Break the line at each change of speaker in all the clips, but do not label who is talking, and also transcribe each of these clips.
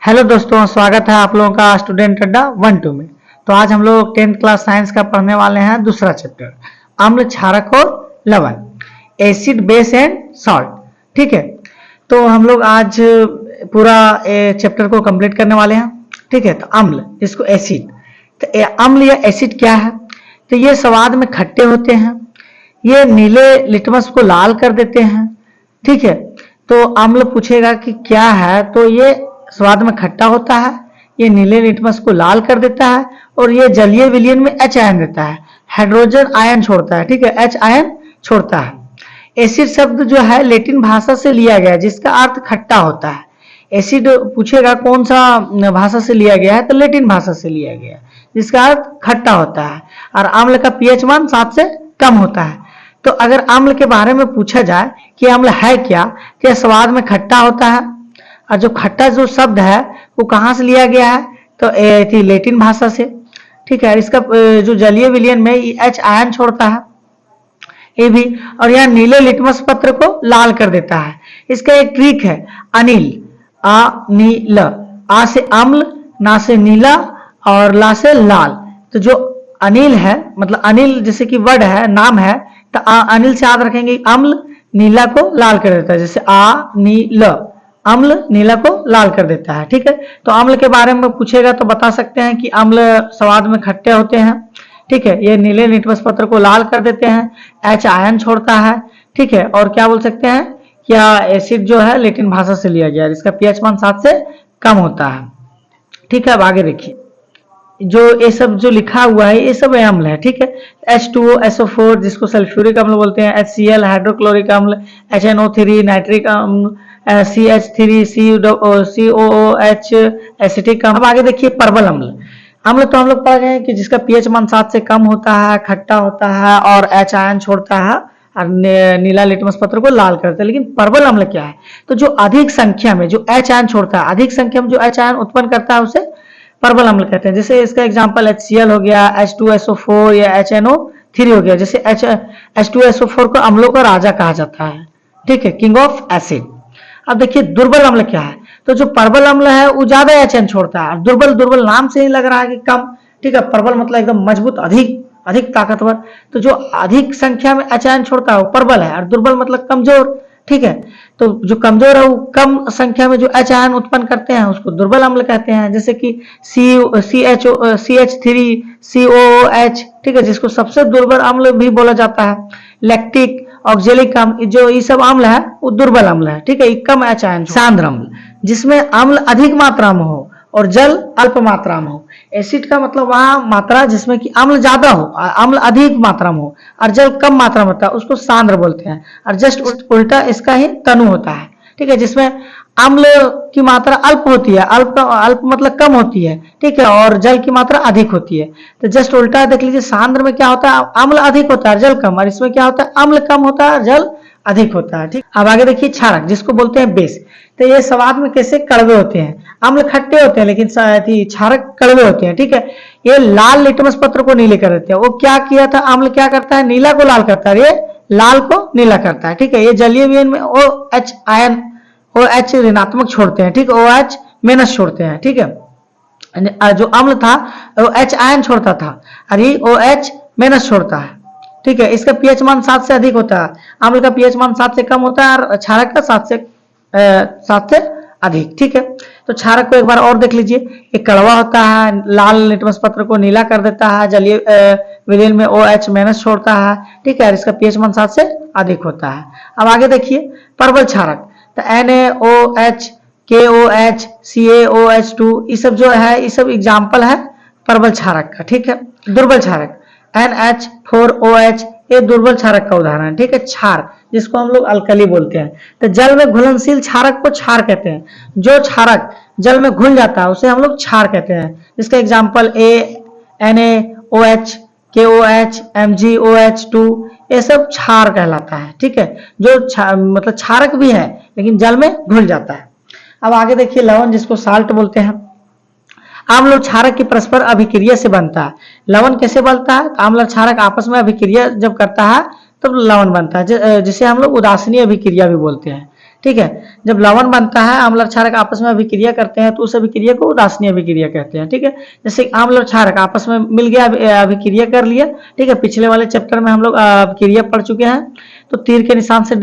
Hello दोस्तों, स्वागत है आप लोगों का स्टूडेंट अड्डा 1-2 में। तो आज हम लोग 10th क्लास साइंस का पढ़ने वाले हैं दूसरा चैप्टर, अम्ल, क्षारक और लवण, एसिड, बेस एंड सॉल्ट। ठीक है, तो हम लोग आज पूरा चैप्टर को कंप्लीट करने वाले हैं। ठीक है, तो अम्ल जिसको एसिड, तो अम्ल या एसिड क्या है? तो ये स्वाद में खट्टे होते हैं, ये नीले लिटमस को लाल कर देते हैं। ठीक है, तो अम्ल पूछेगा कि क्या है, तो ये स्वाद में खट्टा होता है, ये नीले लिटमस को लाल कर देता है और ये जलीय विलयन में H आयन देता है, हाइड्रोजन आयन छोड़ता है। ठीक है, H आयन छोड़ता है। एसिड शब्द जो है लैटिन भाषा से लिया गया है, जिसका अर्थ खट्टा होता है। एसिड पूछेगा कौन सा भाषा से लिया गया है, तो लैटिन भाषा से लिया गया है, जिसका अर्थ खट्टा होता है। और अम्ल का पीएच मान 7 से कम होता है। तो अगर अम्ल के बारे में पूछा जाए कि अम्ल है क्या स्वाद में खट्टा होता है, और जो खट्टा जो शब्द है वो कहाँ से लिया गया है, तो थी लैटिन भाषा से। ठीक है, इसका जो जलीय विलयन में H आयन छोड़ता है, ये भी, और यह नीले लिटमस पत्र को लाल कर देता है। इसका एक ट्रिक है, अनिल, आ नील, आ से अम्ल, ना से नीला और ला से लाल। तो जो अनिल है, मतलब अनिल जैसे कि वर्ड है, नाम है, तो अनिल से याद रखेंगे अम्ल नीला को लाल कर देता है, जैसे आ नील, अम्ल नीला को लाल कर देता है। ठीक है, तो अम्ल के बारे में पूछेगा तो बता सकते हैं कि अम्ल स्वाद में खट्टे होते हैं। ठीक है, ये नीले लिटमस पत्र को लाल कर देते हैं, H आयन छोड़ता है। ठीक है, और क्या बोल सकते हैं, क्या एसिड जो है लैटिन भाषा से लिया गया है, इसका पीएच मान 7 से कम होता है। ठीक है, अब आगे देखिए, जो ये सब जो लिखा हुआ है ये सब अम्ल है। ठीक है, H2O, SO4 जिसको सल्फ्यूरिक अम्ल बोलते हैं, HCl हाइड्रोक्लोरिक अम्ल, HNO3 नाइट्रिक अम्ल, CH3 COOH एसिटिक अम्ल। अब आगे देखिए प्रबल अम्ल। अम्ल तो हम लोग पढ़ गए हैं कि जिसका पीएच मान 7 से कम होता है, खट्टा होता है और H आयन छोड़ता है और नीला लिटमस पत्र को लाल करता है। लेकिन प्रबल अम्ल क्या है, तो जो अधिक संख्या में जो H आयन छोड़ता है, अधिक संख्या में जो H आयन उत्पन्न करता है उसे प्रबल अम्ल कहते हैं। जैसे इसका एग्जांपल HCl हो गया, H2SO4 या HNO3 हो गया। जैसे H2SO4 को अम्लों का राजा कहा जाता है। ठीक है, किंग ऑफ एसिड। अब देखिए दुर्बल अम्ल क्या है, तो जो प्रबल अम्ल है वो ज्यादा H आयन छोड़ता है। दुर्बल, दुर्बल नाम से ही लग रहा है कि कम। ठीक है, प्रबल मतलब एकदम मजबूत, अधिक ताकतवर। तो जो अधिक संख्या में H आयन छोड़ता है वो प्रबल है, और दुर्बल मतलब कमजोर। ठीक है, तो जो कमजोर है वो कम संख्या में जो H आयन उत्पन्न करते हैं उसको दुर्बल अम्ल कहते हैं। जैसे कि CH3 COOH। ठीक है, जिसको सबसे दुर्बल अम्ल भी बोला जाता है। लैक्टिक, ऑक्जेलिक अम्ल, जो ये सब अम्ल है वो दुर्बल अम्ल है। ठीक है, कम H आयन। सांद्र अम्ल, जिसमें अम्ल अधिक मात्रा में हो और जल अल्प मात्रा में हो। एसिड का मतलब वहां मात्रा जिसमें कि अम्ल ज्यादा हो, अम्ल अधिक मात्रा में हो और जल कम मात्रा में होता है, उसको सांद्र बोलते हैं। और जस्ट उल्टा इसका ही तनु होता है। ठीक है, जिसमें अम्ल की मात्रा अल्प होती है, अल्प मतलब कम होती है। ठीक है, और जल की मात्रा अधिक होती है। तो जस्ट उल्टा देख लीजिए, सांद्र में क्या होता है, अम्ल अधिक होता है जल कम, और इसमें क्या होता है, अम्ल कम होता है जल अधिक होता है। ठीक, अब आगे देखिए क्षारक, जिसको बोलते हैं बेस। तो ये स्वाद में कैसे कड़वे होते हैं, अम्ल खट्टे होते हैं लेकिन क्षारक कड़वे होते हैं। ठीक है, ये लाल लिटमस पत्र को नीले कर देते हैं। वो क्या किया था, अम्ल क्या करता है, नीला को लाल करता है, ये लाल को नीला करता है। ठीक है, ये जलीय विलयन में OH आयन, OH ऋणात्मक छोड़ते हैं। ठीक, OH माइनस छोड़ते हैं। ठीक है, जो अम्ल था वो H आयन छोड़ता था और ये OH माइनस छोड़ता है। ठीक है, इसका पीएच मान 7 से अधिक होता है, अम्ल का पीएच मान 7 से कम होता है और क्षारक का 7 से अधिक। ठीक है, तो क्षारक को एक बार और देख लीजिए, ये कड़वा होता है, लाल लिटमस पत्र को नीला कर देता है, जलीय विलयन में OH माइनस छोड़ता है। ठीक है, और इसका पीएच मान 7 से अधिक होता है। अब आगे देखिए प्रबल क्षारक, तो NaOH, KOH, CaOH2, ये सब जो है ये सब एग्जाम्पल है प्रबल क्षारक का। ठीक है, दुर्बल क्षारक NH4OH, ये दुर्बल क्षारक का उदाहरण है। ठीक है, क्षार जिसको हम लोग अल्कली बोलते हैं, तो जल में घुलनशील क्षारक को क्षार कहते हैं। जो क्षारक जल में घुल जाता है उसे हम लोग क्षार कहते हैं। जिसका एग्जाम्पल NaOH, KOH, MgOH2, ये सब क्षार कहलाता है। ठीक है, जो मतलब क्षारक भी है लेकिन जल में घुल जाता है। अब आगे देखिए लवण, जिसको साल्ट बोलते हैं। अम्ल और क्षारक की परस्पर अभिक्रिया से बनता है। लवण कैसे बनता है, अम्ल और क्षारक आपस में अभिक्रिया जब करता है तब लवण बनता है, जिसे हम लोग उदासीनी अभिक्रिया भी बोलते हैं। ठीक है। जब लवण बनता है, आम्ल और क्षारक आपस में अभिक्रिया करते हैं तो उस अभिक्रिया को उदासीन अभिक्रिया कहते हैं, ठीक है। जैसे आम्ल और क्षारक आपस में मिल गया, अभिक्रिया कर लिया, ठीक है। पिछले वाले चैप्टर में हम लोग अभिक्रिया पढ़ चुके हैं, तो तीर के निशान से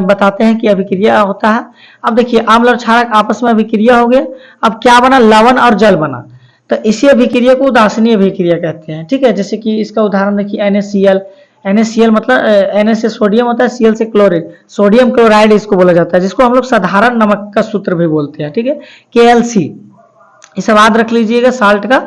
बताते हैं कि अभिक्रिया होता है। अब देखिए आम्ल और क्षारक आपस में अभिक्रिया हो गया, अब क्या बना, लवण और जल बना, तो इसी अभिक्रिया को उदासीन अभिक्रिया कहते हैं, ठीक है। जैसे कि इसका उदाहरण देखिए NaCl, NaCl मतलब Na से सोडियम होता है, Cl से क्लोरीन, सोडियम क्लोराइड इसको बोला जाता है, जिसको हम लोग साधारण नमक का सूत्र भी बोलते हैं, ठीक है। KLC, इसे याद रख लीजिएगा, साल्ट का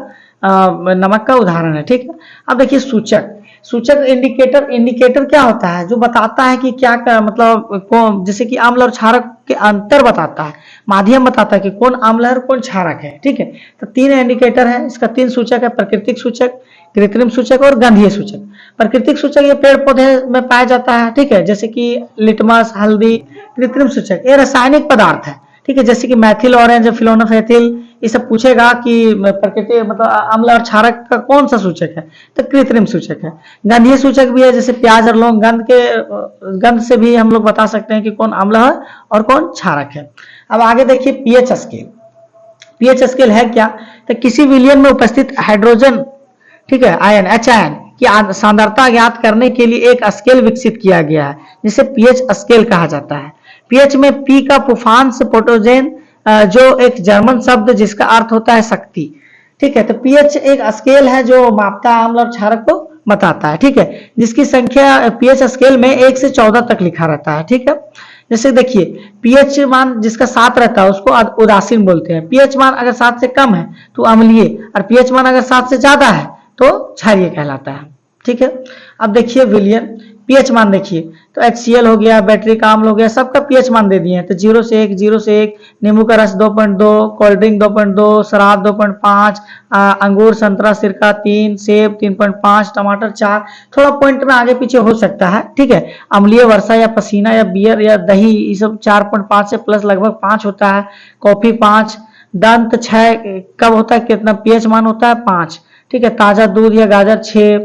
नमक का उदाहरण है, ठीक है। अब देखिए सूचक, सूचक इंडिकेटर, इंडिकेटर क्या होता है, जो बताता है कि क्या मतलब कौन, जैसे कि आम्ल और क्षारक के अंतर बताता है, माध्यम बताता है कि कौन आम्ल है और कौन क्षारक है, ठीक है। तो तीन इंडिकेटर है, इसका तीन सूचक है, प्राकृतिक सूचक, कृत्रिम सूचक और गंधीय सूचक। प्राकृतिक सूचक ये पेड़ पौधे में पाया जाता है, ठीक है, जैसे कि लिटमस, हल्दी। कृत्रिम सूचक ये रासायनिक पदार्थ है, ठीक है, जैसे कि मैथिल ऑरेंज, फिलोनोफेथिल, ये सब पूछेगा कि प्रकृति मतलब अम्ल और क्षारक का कौन सा सूचक है, तो कृत्रिम सूचक है। गंधीय सूचक भी है, जैसे प्याज और लौंग, गंध से भी हम लोग बता सकते हैं कि कौन अम्ल है और कौन क्षारक है। अब आगे देखिए पीएच स्केल। पीएच स्केल है क्या, तो किसी विलयन में उपस्थित हाइड्रोजन, ठीक है, आयन HIN की सांद्रता ज्ञात करने के लिए एक स्केल विकसित किया गया है, जिसे पीएच स्केल कहा जाता है। पीएच में पी का पुफांस पोटोजेन, जो एक जर्मन शब्द जिसका अर्थ होता है शक्ति, ठीक है। तो पीएच एक स्केल है जो मापता है, अम्ल और क्षारक को बताता है, ठीक है, जिसकी संख्या पीएच स्केल में 1 से 14 तक लिखा रहता है, ठीक है। जैसे देखिए पीएच मान जिसका 7 रहता है उसको उदासीन बोलते हैं, पीएच मान अगर 7 से कम है तो अम्लीय, और पीएच मान अगर 7 से ज्यादा है तो क्षारीय कहलाता है, ठीक है। अब देखिए विलयन पीएच मान देखिए, तो HCl हो गया, बैटरी का अम्ल हो गया, सबका पीएच मान दे दिए हैं, तो 0 से 1, 0 से 1, नींबू का रस 2.2, कोल्ड ड्रिंक 2.2, शराब 2.5, अंगूर, संतरा, सिरका 3, सेब 3.5, टमाटर 4, थोड़ा पॉइंट में आगे पीछे हो सकता है, ठीक है। अम्लीय वर्षा या पसीना या बियर या दही, ये सब 4.5 से प्लस लगभग 5 होता है। कॉफी 5, दंत 6 कब होता है, कितना पीएच मान होता है 5, ठीक है। ताजा दूध या गाजर 6।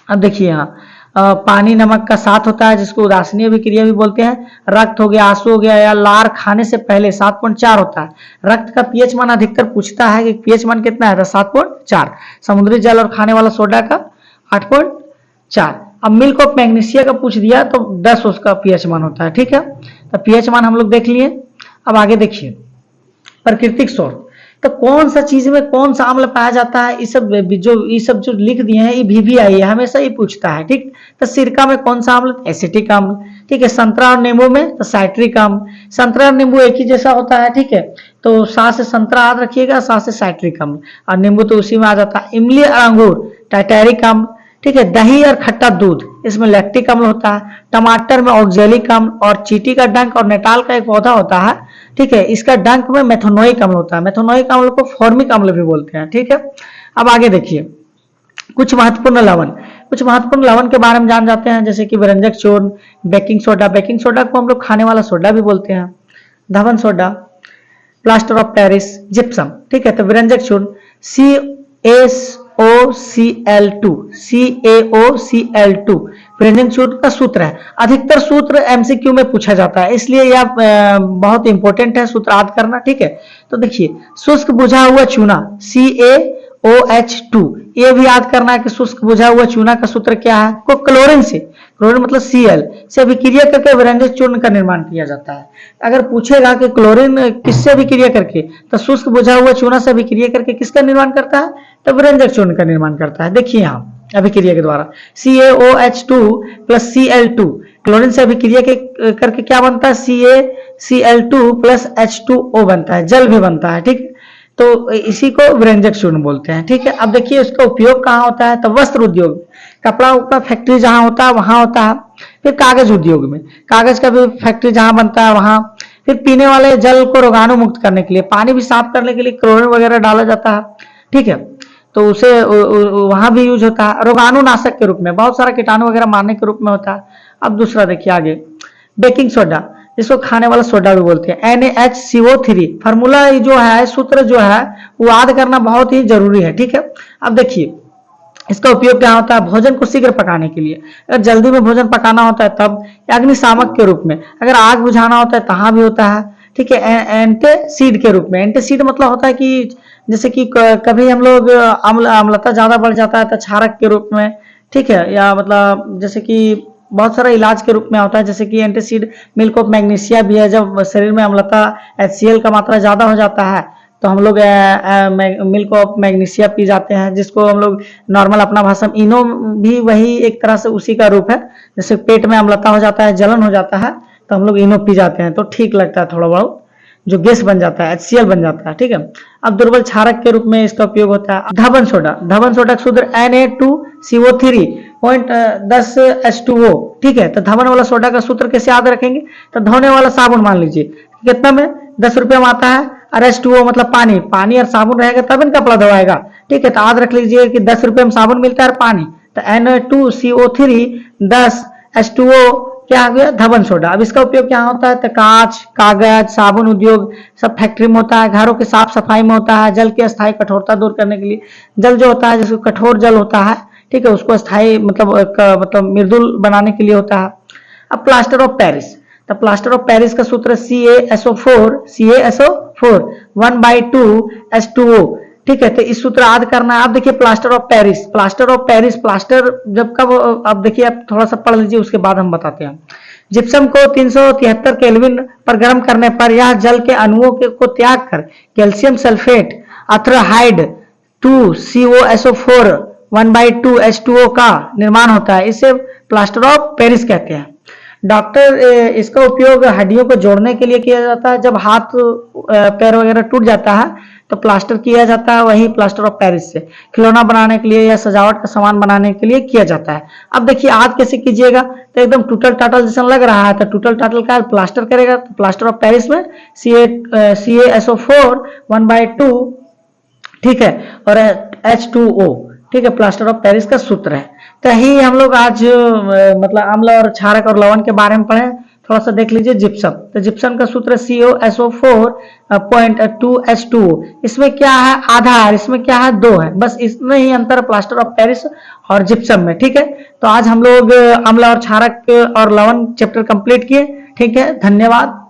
अब देखिए यहाँ पानी नमक का 7 होता है, जिसको उदासीन अभिक्रिया भी बोलते हैं। रक्त हो गया, आंसू हो गया या लार खाने से पहले 7.4 होता है। रक्त का पीएच मान अधिकतर पूछता है कि पीएच मान कितना है, 7.4। समुद्री जल और खाने वाला सोडा का 8.4। अब मिल्क ऑफ मैग्नीशिया का पूछ दिया तो 10 उसका पीएच मान होता है, ठीक है। तो पीएच मान हम लोग देख लिए। अब आगे देखिए प्राकृतिक स्रोत, तो कौन सा चीज में कौन सा अम्ल पाया जाता है, ये सब जो लिख दिए हैं ये VVI है, हमेशा ही पूछता है, ठीक। तो सिरका में कौन सा अम्ल, एसिटिक अम्ल, ठीक है। संतरा और नींबू में तो साइट्रिक अम्ल, संतरा और नींबू एक ही जैसा होता है, ठीक है। तो सा से संतरा याद रखिएगा, सा से साइट्रिक अम्ल, और नींबू तो उसी में आ जाता है। इमली और अंगूर टाइटेरिक अम्ल, ठीक है। दही और खट्टा दूध, इसमें लैक्टिक अम्ल होता है। टमाटर में ऑक्जेलिक अम्ल, और चींटी का डंक और नेटाल का एक पौधा होता है, ठीक है, इसका डंक में मेथोनोइक अम्ल होता है। मेथोनोइक अम्ल को फॉर्मिक अम्ल भी बोलते हैं, ठीक है। अब आगे देखिए कुछ महत्वपूर्ण लवण, कुछ महत्वपूर्ण लवण के बारे में जान जाते हैं, जैसे कि व्यंजक चूर्ण, बेकिंग सोडा, बेकिंग सोडा को हम लोग खाने वाला सोडा भी बोलते हैं, Dhawan soda, plaster of Paris, gypsum, ठीक है। तो व्यंजक चूर्ण CaOCl2, CaOCl2 व्यंजक चूर्ण का सूत्र है। अधिकतर सूत्र MCQ में पूछा जाता है, इसलिए यह बहुत इंपॉर्टेंट है सूत्र याद करना, ठीक है। तो देखिए शुष्क बुझा हुआ चूना CaOH2, ये भी याद करना है कि शुष्क बुझा हुआ चूना का सूत्र क्या है, को क्लोरीन से, क्लोरीन मतलब Cl से अभिक्रिया करके व्यंजक चूर्ण का निर्माण किया जाता है। अगर पूछेगा कि क्लोरीन किससे अभिक्रिया करके, तो शुष्क बुझा हुआ चूना से अभिक्रिया करके किसका निर्माण करता है, तो व्यंजक चूर्ण का निर्माण करता है। देखिए यहाँ अभिक्रिया के द्वारा CaOH2 प्लस Cl2, क्लोरीन से अभिक्रिया करके क्या बनता है, CaCl2 प्लस H2O बनता है, जल भी बनता है, ठीक। तो इसी को व्यंजक चूर्ण बोलते हैं, ठीक है। अब देखिए इसका उपयोग कहाँ होता है, तो वस्त्र उद्योग, कपड़ा उपड़ा फैक्ट्री जहाँ होता है वहां होता है। फिर कागज उद्योग में, कागज का भी फैक्ट्री जहाँ बनता है वहां। फिर पीने वाले जल को रोगाणु मुक्त करने के लिए, पानी भी साफ करने के लिए क्लोरीन वगैरह डाला जाता है, ठीक है। तो उसे वहां भी यूज होता है। रोगाणु नाशक के रूप में, बहुत सारा कीटाणु वगैरह मारने के रूप में होता है। अब दूसरा देखिए आगे बेकिंग सोडा, जिसको खाने वाला सोडा भी बोलते हैं, NaHCO3। फार्मूला जो है, सूत्र जो है वो याद करना बहुत ही जरूरी है, ठीक है। अब देखिए इसका उपयोग क्या होता है? भोजन को शीघ्र पकाने के लिए, अगर जल्दी में भोजन पकाना होता है तब, या अग्निशामक के रूप में, अगर आग बुझाना होता है तहाँ भी होता है। ठीक है, एंटीसीड के रूप में। एंटीसीड मतलब होता है कि जैसे कि कभी हम लोग अम्लता ज्यादा बढ़ जाता है तो क्षारक के रूप में, ठीक है, या मतलब जैसे कि बहुत सारा इलाज के रूप में होता है, जैसे कि एंटीसीड मिल्क ऑफ मैग्नीशिया भी है। जब शरीर में अम्लता HCl का मात्रा ज्यादा हो जाता है तो हम लोग मिल्क ऑफ मैग्नीशिया पी जाते हैं, जिसको हम लोग नॉर्मल अपना भाषा में इनो भी वही एक तरह से उसी का रूप है। जैसे पेट में अम्लता हो जाता है, जलन हो जाता है, तो हम लोग इनो पी जाते हैं तो ठीक लगता है, थोड़ा बहुत जो गैस बन जाता है HCl बन जाता है। ठीक है, अब दुर्बल क्षारक के रूप में इसका उपयोग होता है। धवन सोडा, धवन सोडा का सूत्र Na2CO3.10H2O। ठीक है, तो धवन वाला सोडा का सूत्र कैसे याद रखेंगे? तो धोने वाला साबुन मान लीजिए कितना में 10 रुपये में आता है, और H2O मतलब पानी, पानी और साबुन रहेगा तब इन कपड़ा धोएगा। ठीक है, तो याद रख लीजिए कि 10 रुपये में साबुन मिलता है और पानी, तो Na2CO3 10H2O क्या आ गया? धवन सोडा। अब इसका उपयोग क्या होता है? तो कांच, कागज, साबुन उद्योग सब फैक्ट्री में होता है, घरों की साफ सफाई में होता है, जल की अस्थायी कठोरता दूर करने के लिए। जल जो होता है, जिसको कठोर जल होता है, ठीक है, उसको अस्थायी मतलब मृदुल बनाने के लिए होता है। अब प्लास्टर ऑफ पेरिस, तो प्लास्टर ऑफ पेरिस का सूत्र CaSO4 1/2H2O। ठीक है, तो इस सूत्र याद करना है। आप देखिए plaster of Paris, plaster of Paris, plaster जब कब, अब देखिए आप थोड़ा सा पढ़ लीजिए, उसके बाद हम बताते हैं। जिप्सम को 373 केल्विन पर गर्म करने पर यह जल के अणुओं को त्याग कर कैल्शियम सल्फेट अथ्राहाइड 2COSO4 1/2H2O का निर्माण होता है। इसे प्लास्टर ऑफ पेरिस कहते हैं। डॉक्टर इसका उपयोग हड्डियों को जोड़ने के लिए किया जाता है। जब हाथ पैर वगैरह टूट जाता है तो प्लास्टर किया जाता है, वही प्लास्टर ऑफ पेरिस से। खिलौना बनाने के लिए या सजावट का सामान बनाने के लिए किया जाता है। अब देखिए आज कैसे कीजिएगा, तो एकदम टूटल टाटल जैसा लग रहा है, तो टूटल टाटल का प्लास्टर करेगा, तो प्लास्टर ऑफ पेरिस में CaSO4 1/2, ठीक है, और H2O, ठीक है, प्लास्टर ऑफ पेरिस का सूत्र है। तो यही हम लोग आज मतलब अम्ल और क्षारक और लवण के बारे में पढ़े। थोड़ा सा देख लीजिए जिप्सम, तो जिप्सम का सूत्र CaSO4.2H2O। इसमें क्या है? आधा है, इसमें क्या है? 2 है, बस इसमें ही अंतर प्लास्टर ऑफ पेरिस और जिप्सम में। ठीक है, तो आज हम लोग अम्ल और क्षारक और लवण चैप्टर कंप्लीट किए। ठीक है, धन्यवाद।